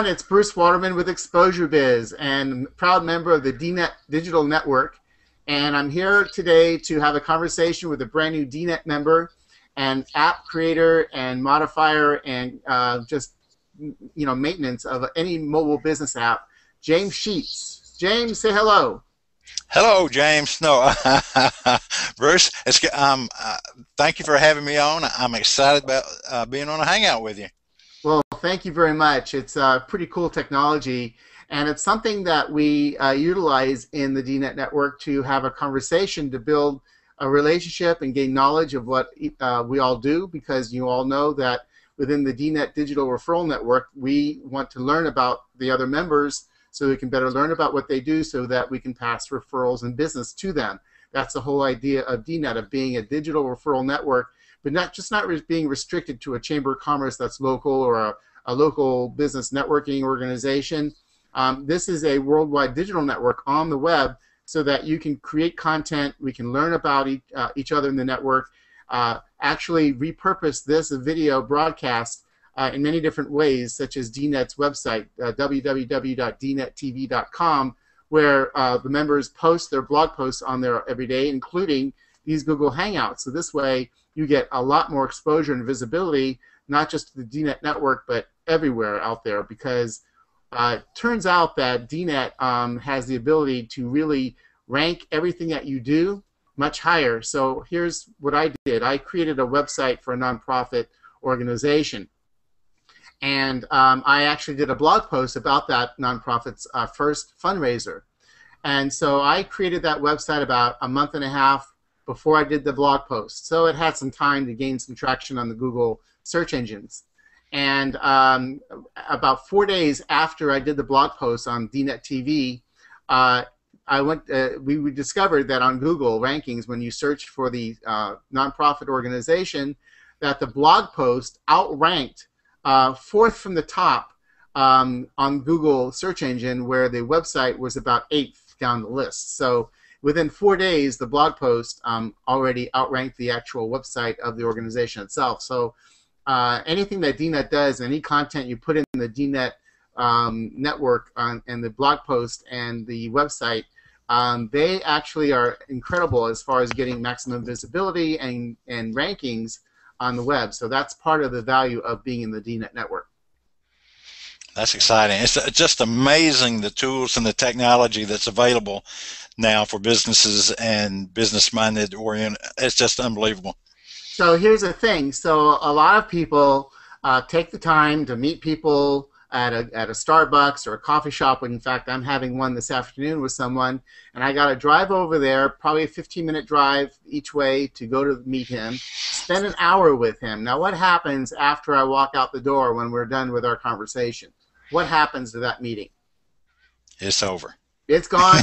everyone. It's Bruce Waterman with Exposure Biz and proud member of the DNet Digital Network. And I'm here today to have a conversation with a brand new DNet member and app creator and modifier and maintenance of any mobile business app, James Sheets. James, say hello. Hello, James. No, Bruce. Thank you for having me on. I'm excited about being on a hangout with you. Well, thank you very much. It's pretty cool technology, and it's something that we utilize in the DNet network to have a conversation, to build a relationship and gain knowledge of what we all do, because you all know that within the DNet Digital Referral Network, we want to learn about the other members so we can better learn about what they do so that we can pass referrals and business to them. That's the whole idea of DNet, of being a digital referral network, but not being restricted to a chamber of commerce that's local or a local business networking organization. This is a worldwide digital network on the web so that you can create content, we can learn about each other in the network, actually repurpose this video broadcast in many different ways, such as DNet's website, www.dnettv.com, where the members post their blog posts on there every day, including these Google Hangouts. So this way, you get a lot more exposure and visibility, not just to the DNet network, but everywhere out there, because it turns out that DNet has the ability to really rank everything that you do much higher. So here's what I did. I created a website for a nonprofit organization. And I actually did a blog post about that nonprofit's first fundraiser. And so I created that website about a month and a half before I did the blog post. So it had some time to gain some traction on the Google search engines. And about 4 days after I did the blog post on DNet TV, we discovered that on Google rankings, when you search for the nonprofit organization, that the blog post outranked fourth from the top on Google search engine, where the website was about 8th down the list. So within 4 days, the blog post already outranked the actual website of the organization itself. So anything that DNet does, any content you put in the DNet network and the blog post and the website, they actually are incredible as far as getting maximum visibility and rankings on the web. So that's part of the value of being in the DNet network. That's exciting. It's just amazing, the tools and the technology that's available now for businesses and business-minded oriented. It's just unbelievable. So here's the thing. So a lot of people take the time to meet people at a Starbucks or a coffee shop. In fact, I'm having one this afternoon with someone, and I got to drive over there, probably a 15-minute drive each way to go to meet him, spend an hour with him. Now, what happens after I walk out the door when we're done with our conversation? What happens to that meeting? It's over. It's gone.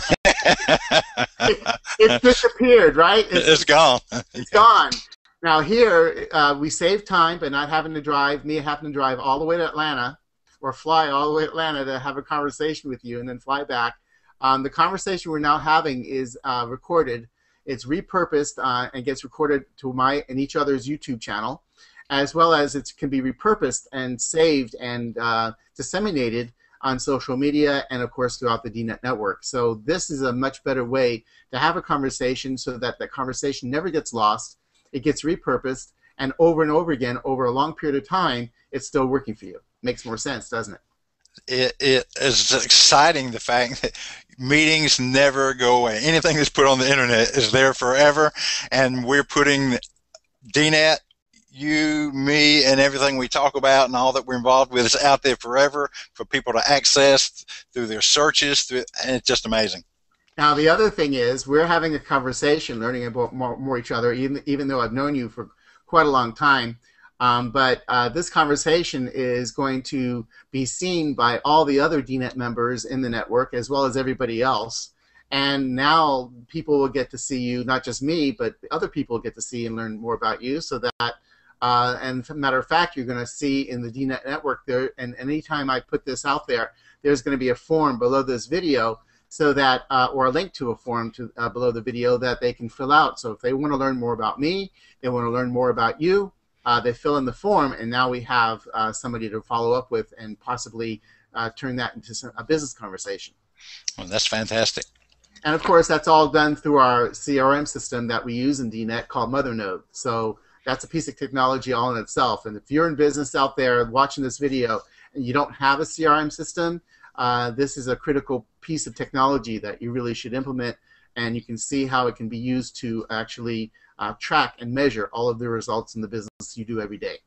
It's disappeared, right? It's gone. It's gone. Now here, we save time by not having to drive, me having to drive all the way to Atlanta, or fly all the way to Atlanta to have a conversation with you and then fly back. The conversation we're now having is recorded. It's repurposed and gets recorded to my and each other's YouTube channel, as well as it can be repurposed and saved and disseminated on social media and, of course, throughout the DNet network. So this is a much better way to have a conversation so that the conversation never gets lost. It gets repurposed, and over again, over a long period of time, it's still working for you. Makes more sense, doesn't it? It is exciting, the fact that meetings never go away. Anything that's put on the internet is there forever, and we're putting DNet, you, me, and everything we talk about and all that we're involved with is out there forever for people to access through their searches, and it's just amazing. Now, the other thing is we're having a conversation, learning about more each other, even though I've known you for quite a long time. But this conversation is going to be seen by all the other DNet members in the network, as well as everybody else. And now people will get to see you, not just me, but other people get to see and learn more about you. So that, and as a matter of fact, you're going to see in the DNet network there, and anytime I put this out there, there's going to be a form below this video, so that, or a link to a form below the video that they can fill out. So if they want to learn more about me, they want to learn more about you, they fill in the form, and now we have somebody to follow up with and possibly turn that into a business conversation. Well, that's fantastic. And of course, that's all done through our CRM system that we use in DNet called Mothernode. So that's a piece of technology all in itself. And if you're in business out there watching this video and you don't have a CRM system, this is a critical piece of technology that you really should implement. And you can see how it can be used to actually track and measure all of the results in the business you do every day.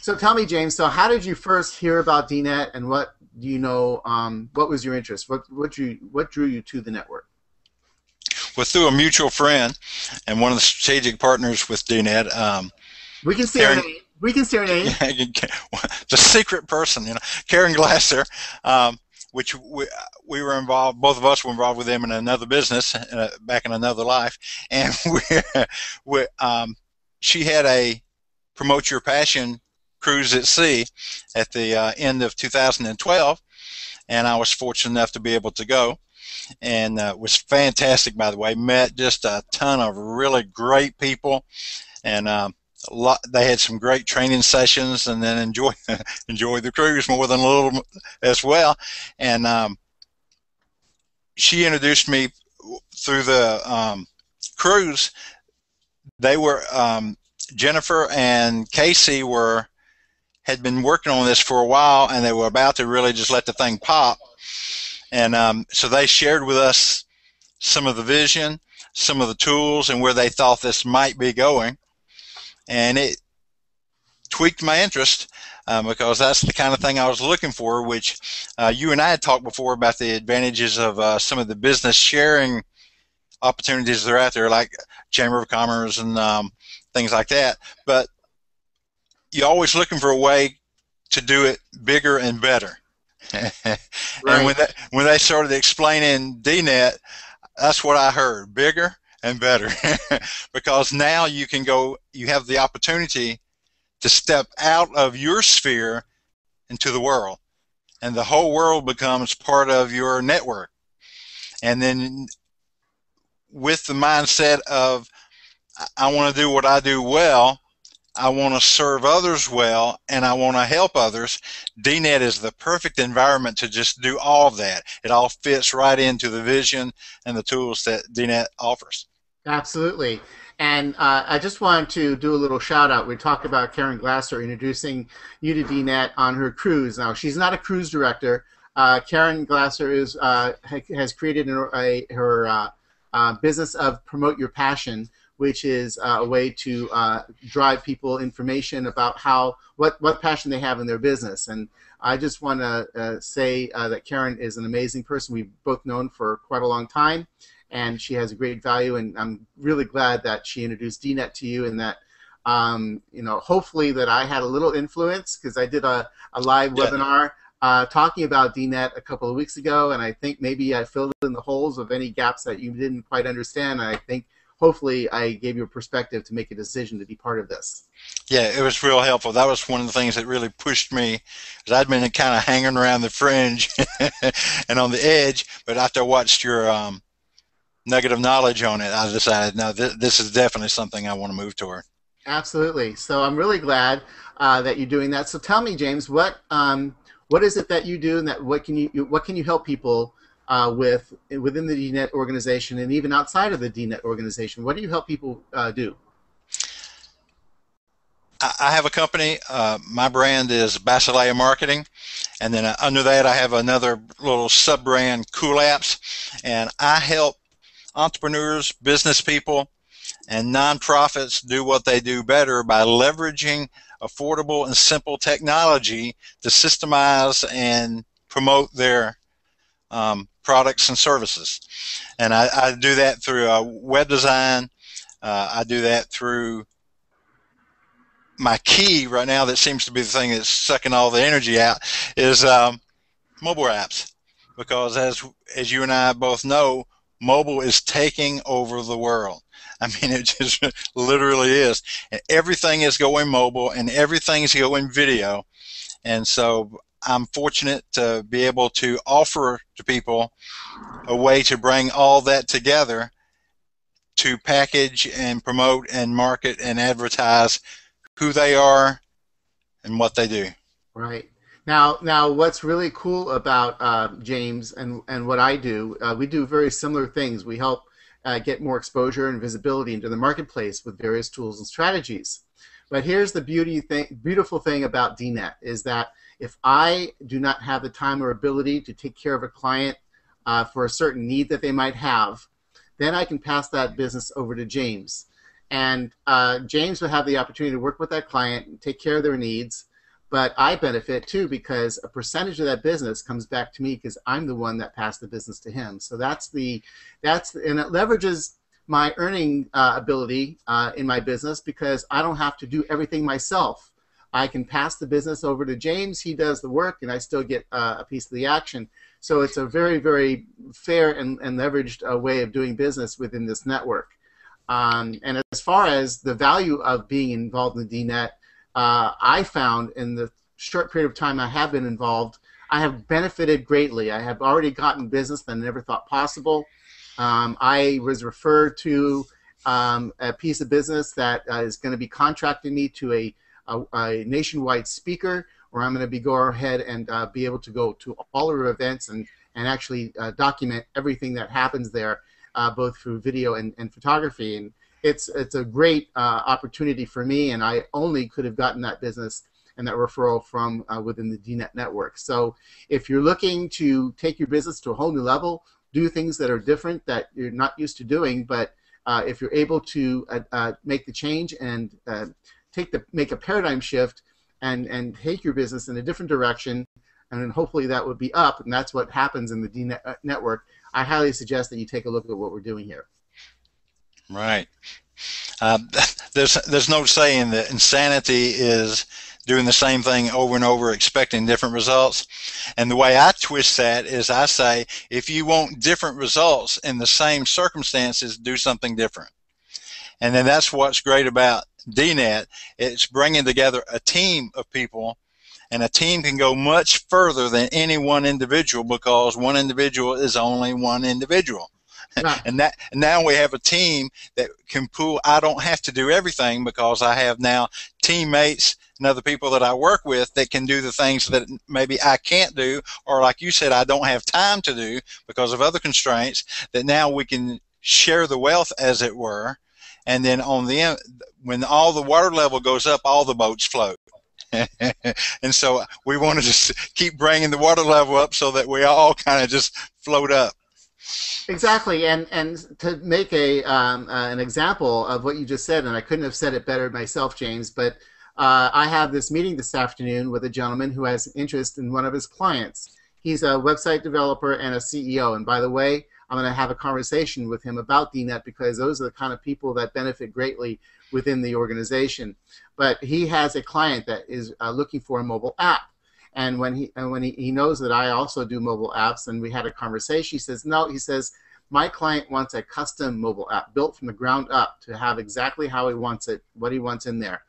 So tell me, James, so how did you first hear about DNet, and what do you know, what was your interest? What drew you to the network? Well, through a mutual friend and one of the strategic partners with DNet, we can see her name. We can see her name. The secret person, Karen Glasser, which we were involved, both of us were involved with them in another business back in another life, and she had a Promote Your Passion cruise at sea at the end of 2012, and I was fortunate enough to be able to go, and it was fantastic, by the way. Met just a ton of really great people, and they had some great training sessions, and then enjoyed the cruise more than a little as well. And she introduced me through the cruise. They were Jennifer and Casey had been working on this for a while, and they were about to really just let the thing pop. And so they shared with us some of the vision, some of the tools, and where they thought this might be going. And it tweaked my interest because that's the kind of thing I was looking for, which you and I had talked before about the advantages of some of the business sharing opportunities that are out there, like Chamber of Commerce and things like that. But you're always looking for a way to do it bigger and better. Right. And when they started explaining DNet, that's what I heard: bigger and better. Because now you have the opportunity to step out of your sphere into the world, and the whole world becomes part of your network. And then with the mindset of, I want to do what I do well, I want to serve others well, and I want to help others, DNet is the perfect environment to just do all of that. It all fits right into the vision and the tools that DNet offers. Absolutely. And I just wanted to do a little shout out. We talked about Karen Glasser introducing you to DNet on her cruise. Now, she's not a cruise director. Karen Glasser has created her business of Promote Your Passion, which is a way to drive people information about what passion they have in their business. And I just want to say that Karen is an amazing person. We've both known for quite a long time, and she has a great value. And I'm really glad that she introduced DNet to you, and that hopefully that I had a little influence, because I did a live webinar talking about DNet a couple of weeks ago, and I think maybe I filled in the holes of any gaps that you didn't quite understand. And I think hopefully I gave you a perspective to make a decision to be part of this. Yeah, it was real helpful. That was one of the things that really pushed me, because I'd been kind of hanging around the fringe and on the edge, but after I watched your nugget of knowledge on it, I decided, no, this is definitely something I want to move toward. Absolutely. So I'm really glad that you're doing that. So tell me, James, what is it that you do, and what can you help people within the DNet organization, and even outside of the DNet organization? What do you help people do? I have a company. My brand is Basilea Marketing, and then under that I have another little sub-brand, Kool-Apps, and I help entrepreneurs, business people, and nonprofits do what they do better by leveraging affordable and simple technology to systemize and promote their products and services. And I do that through web design. I do that through my key right now that seems to be the thing that's sucking all the energy out is mobile apps, because as you and I both know, mobile is taking over the world. I mean, it just literally is. And everything is going mobile, and everything's going video. And so I'm fortunate to be able to offer to people a way to bring all that together to package and promote and market and advertise who they are and what they do. Right. Now, what's really cool about James and what I do, we do very similar things. We help get more exposure and visibility into the marketplace with various tools and strategies. But here's the beautiful thing about DNet is that if I do not have the time or ability to take care of a client for a certain need that they might have, then I can pass that business over to James. And James will have the opportunity to work with that client and take care of their needs. But I benefit too because a percentage of that business comes back to me because I'm the one that passed the business to him. So and it leverages my earning ability in my business because I don't have to do everything myself. I can pass the business over to James. He does the work, and I still get a piece of the action. So it's a very, very fair and leveraged way of doing business within this network. And as far as the value of being involved in the DNet, I found in the short period of time I have been involved, I have benefited greatly. I have already gotten business that I never thought possible. I was referred to a piece of business that is going to be contracting me to a nationwide speaker, where I'm going to go ahead and be able to go to all of our events and actually document everything that happens there, both through video and photography. And it's a great opportunity for me, and I only could have gotten that business and that referral from within the DNet network. So if you're looking to take your business to a whole new level, do things that are different that you're not used to doing, but if you're able to make the change and make a paradigm shift and take your business in a different direction, and then hopefully that would be up, and that's what happens in the DNet network, I highly suggest that you take a look at what we're doing here. Right. Uh, there's no saying that insanity is doing the same thing over and over, expecting different results. And the way I twist that is I say, if you want different results in the same circumstances, do something different. And then that's what's great about DNet. It's bringing together a team of people, and a team can go much further than any one individual because one individual is only one individual. Right. And now we have a team that can pull. I don't have to do everything because I have now teammates and other people that I work with that can do the things that maybe I can't do, or like you said, I don't have time to do because of other constraints, that now we can share the wealth, as it were. And then on the end, when all the water level goes up, all the boats float. And so we want to just keep bringing the water level up so that we all kind of just float up. Exactly, and to make an example of what you just said, and I couldn't have said it better myself, James, but I have this meeting this afternoon with a gentleman who has interest in one of his clients. He's a website developer and a CEO, and by the way, I'm going to have a conversation with him about DNet because those are the kind of people that benefit greatly within the organization. But he has a client that is looking for a mobile app. And when he knows that I also do mobile apps, and we had a conversation, he says, no, he says, my client wants a custom mobile app built from the ground up to have exactly how he wants it, what he wants in there.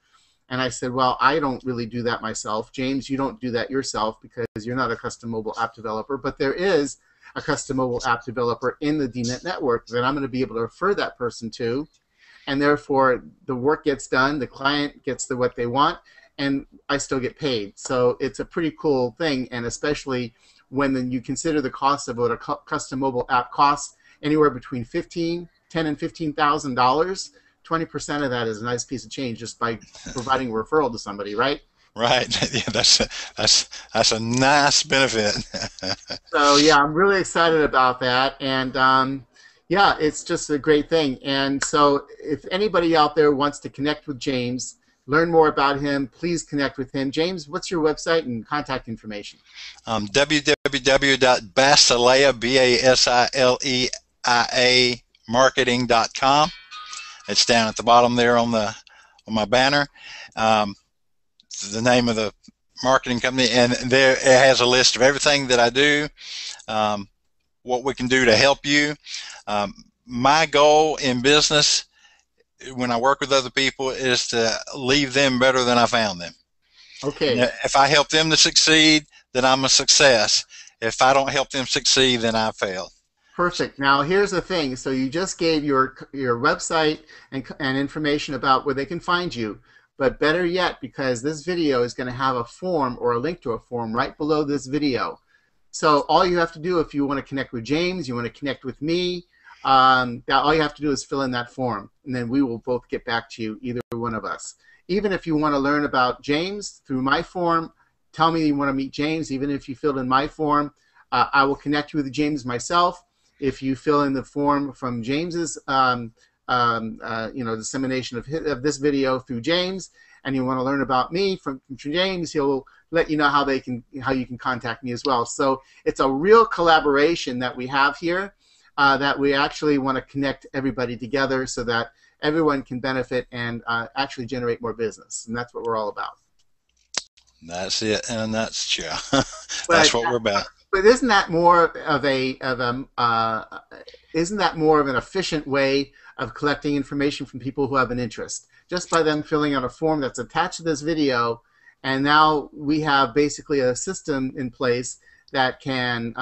And I said, well, I don't really do that myself. James, you don't do that yourself because you're not a custom mobile app developer, but there is a custom mobile app developer in the DNet network that I'm going to be able to refer that person to, and therefore the work gets done, the client gets what they want, and I still get paid. So it's a pretty cool thing, and especially when you consider the cost of what a custom mobile app costs, anywhere between $10,000 and $15,000. 20% of that is a nice piece of change just by providing a referral to somebody, right? Right. Yeah, that's a nice benefit. So yeah, I'm really excited about that, and yeah, it's just a great thing. And so if anybody out there wants to connect with James, learn more about him, please connect with him. James, what's your website and contact information? www.basilea, B-A-S-I-L-E-I-A, marketing.com. It's down at the bottom there on my banner. The name of the marketing company, and there it has a list of everything that I do, what we can do to help you. My goal in business when I work with other people is to leave them better than I found them. Okay. And if I help them to succeed, then I'm a success. If I don't help them succeed, then I failed. Perfect. Now here's the thing. So you just gave your website and information about where they can find you. but better yet, because this video is going to have a form or a link to a form right below this video. So all you have to do if you want to connect with James, you want to connect with me, all you have to do is fill in that form, and then we will both get back to you, either one of us. Even if you want to learn about James through my form, tell me you want to meet James. Even if you filled in my form, I will connect you with James myself. If you fill in the form from James's dissemination of this video through James, and you want to learn about me from James, he'll let you know how you can contact me as well. So it's a real collaboration that we have here, that we actually want to connect everybody together so that everyone can benefit and actually generate more business, and that's what we're all about. That's it in a nutshell. That's what we're about. But isn't that more of an efficient way of collecting information from people who have an interest? Just by them filling out a form that's attached to this video, and now we have basically a system in place that can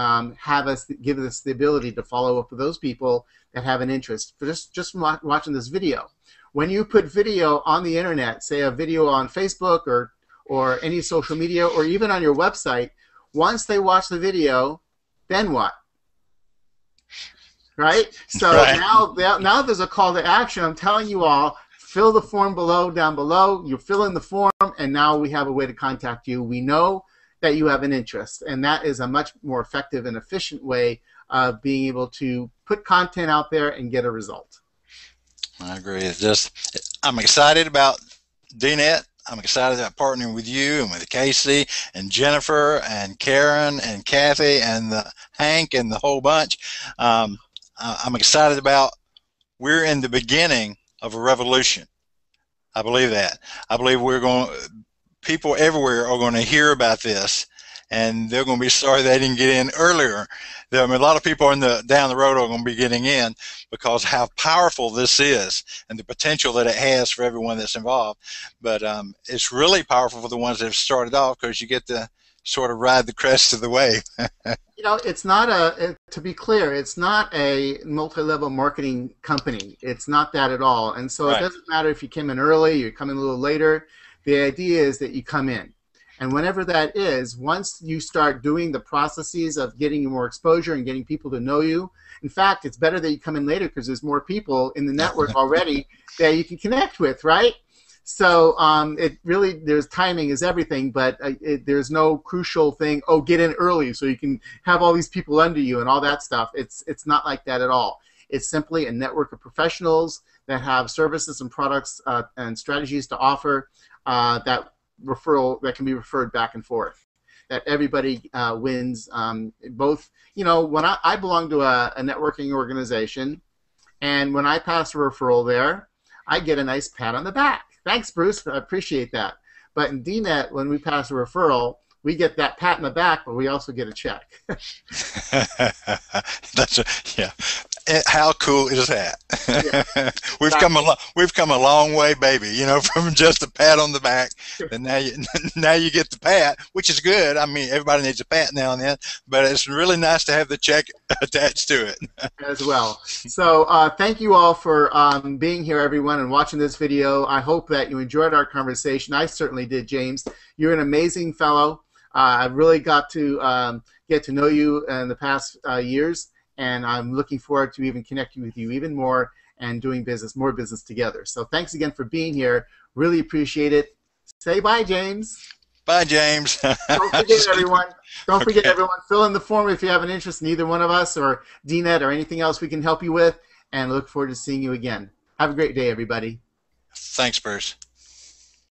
give us the ability to follow up with those people that have an interest for just watching this video. When you put video on the internet, say a video on Facebook or any social media, or even on your website, once they watch the video, then what? Right? So right. Now there's a call to action. I'm telling you all, fill the form down below. You fill in the form, and now we have a way to contact you. We know that you have an interest, and that is a much more effective and efficient way of being able to put content out there and get a result. I agree. I'm excited about DNet. I'm excited about partnering with you and with Casey and Jennifer and Karen and Kathy and Hank and the whole bunch. I'm excited about, we're in the beginning of a revolution. I believe that. I believe people everywhere are going to hear about this, and they're going to be sorry they didn't get in earlier. A lot of people down the road are going to be getting in because how powerful this is and the potential that it has for everyone that's involved. But it's really powerful for the ones that have started off, because you get to sort of ride the crest of the wave. It's not to be clear, it's not a multi-level marketing company. It's not that at all. And so It doesn't matter if you came in early, you come in a little later. The idea is that you come in. And whenever that is, once you start doing the processes of getting you more exposure and getting people to know you, in fact, it's better that you come in later because there's more people in the network already that you can connect with, right? So it really, there's timing is everything, but there's no crucial thing, oh, get in early so you can have all these people under you and all that stuff. It's not like that at all. It's simply a network of professionals that have services and products and strategies to offer that can be referred back and forth, that everybody wins. Both, when I belong to a networking organization, and when I pass a referral there, I get a nice pat on the back. Thanks, Bruce. I appreciate that. But in DNet, when we pass a referral, we get that pat on the back, but we also get a check. Yeah. How cool is that? Yeah. We've come a long way, baby. From just a pat on the back, and now you get the pat, which is good. I mean, everybody needs a pat now and then, but it's really nice to have the check attached to it as well. So thank you all for being here, everyone, and watching this video. I hope that you enjoyed our conversation. I certainly did, James. You're an amazing fellow. I've really got to get to know you in the past years, and I'm looking forward to even connecting with you even more and doing more business together. So thanks again for being here. Really appreciate it. Say bye, James. Bye, James. Don't forget, everyone. Don't forget, everyone. Fill in the form if you have an interest in either one of us or DNet or anything else we can help you with, and look forward to seeing you again. Have a great day, everybody. Thanks, Bruce.